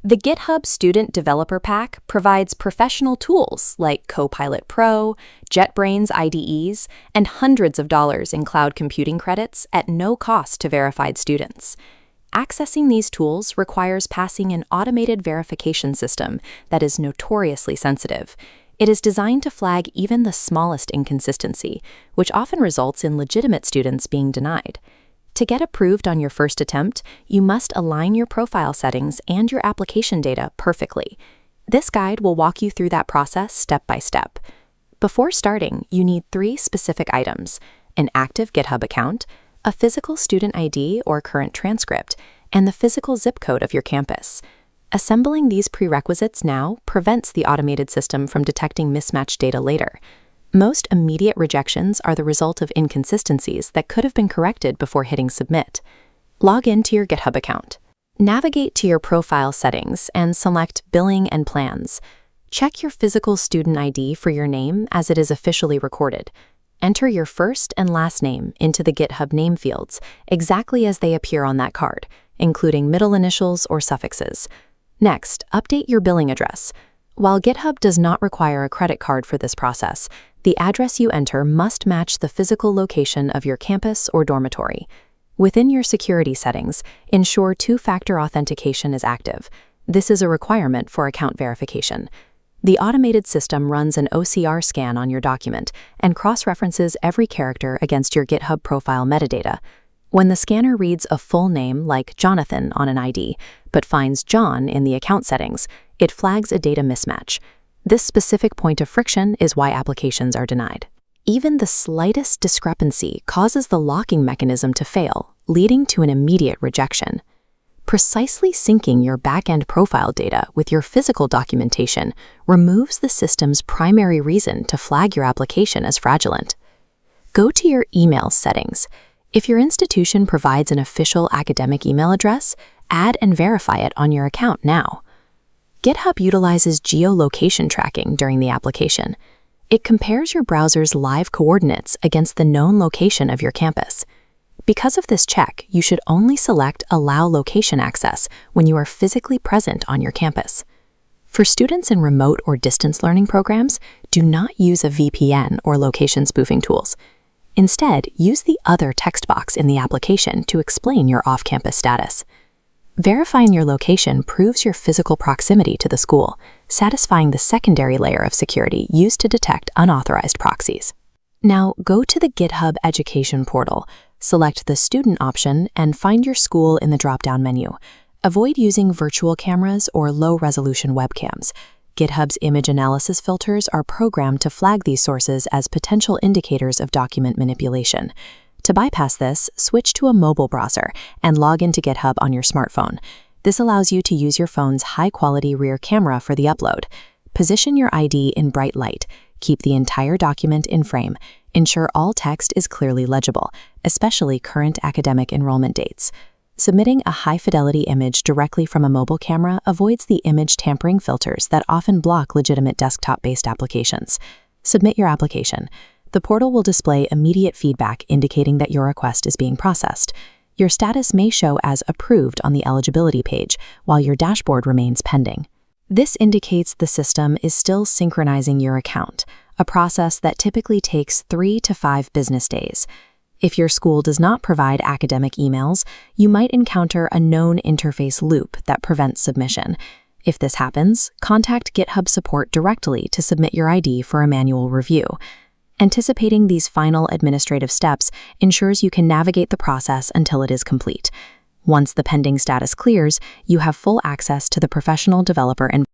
The GitHub Student Developer Pack provides professional tools like Copilot Pro, JetBrains IDEs, and hundreds of dollars in cloud computing credits at no cost to verified students. Accessing these tools requires passing an automated verification system that is notoriously sensitive. It is designed to flag even the smallest inconsistency, which often results in legitimate students being denied. To get approved on your first attempt, you must align your profile settings and your application data perfectly. This guide will walk you through that process step by step. Before starting, you need 3 specific items: an active GitHub account, a physical student ID or current transcript, and the physical zip code of your campus. Assembling these prerequisites now prevents the automated system from detecting mismatched data later. Most immediate rejections are the result of inconsistencies that could have been corrected before hitting submit. Log into your GitHub account. Navigate to your profile settings and select Billing and Plans. Check your physical student ID for your name as it is officially recorded. Enter your first and last name into the GitHub name fields exactly as they appear on that card, including middle initials or suffixes. Next, update your billing address. While GitHub does not require a credit card for this process, the address you enter must match the physical location of your campus or dormitory. Within your security settings, ensure 2-factor authentication is active. This is a requirement for account verification. The automated system runs an OCR scan on your document and cross-references every character against your GitHub profile metadata. When the scanner reads a full name like Jonathan on an ID, but finds John in the account settings, it flags a data mismatch. This specific point of friction is why applications are denied. Even the slightest discrepancy causes the locking mechanism to fail, leading to an immediate rejection. Precisely syncing your back-end profile data with your physical documentation removes the system's primary reason to flag your application as fraudulent. Go to your email settings. If your institution provides an official academic email address, add and verify it on your account now. GitHub utilizes geolocation tracking during the application. It compares your browser's live coordinates against the known location of your campus. Because of this check, you should only select Allow Location Access when you are physically present on your campus. For students in remote or distance learning programs, do not use a VPN or location spoofing tools. Instead, use the Other text box in the application to explain your off-campus status. Verifying your location proves your physical proximity to the school, satisfying the secondary layer of security used to detect unauthorized proxies. Now, go to the GitHub Education portal, select the Student option, and find your school in the drop-down menu. Avoid using virtual cameras or low-resolution webcams. GitHub's image analysis filters are programmed to flag these sources as potential indicators of document manipulation. To bypass this, switch to a mobile browser and log into GitHub on your smartphone. This allows you to use your phone's high-quality rear camera for the upload. Position your ID in bright light. Keep the entire document in frame. Ensure all text is clearly legible, especially current academic enrollment dates. Submitting a high-fidelity image directly from a mobile camera avoids the image tampering filters that often block legitimate desktop-based applications. Submit your application. The portal will display immediate feedback indicating that your request is being processed. Your status may show as approved on the eligibility page, while your dashboard remains pending. This indicates the system is still synchronizing your account, a process that typically takes 3 to 5 business days. If your school does not provide academic emails, you might encounter a known interface loop that prevents submission. If this happens, contact GitHub support directly to submit your ID for a manual review. Anticipating these final administrative steps ensures you can navigate the process until it is complete. Once the pending status clears, you have full access to the professional developer environment.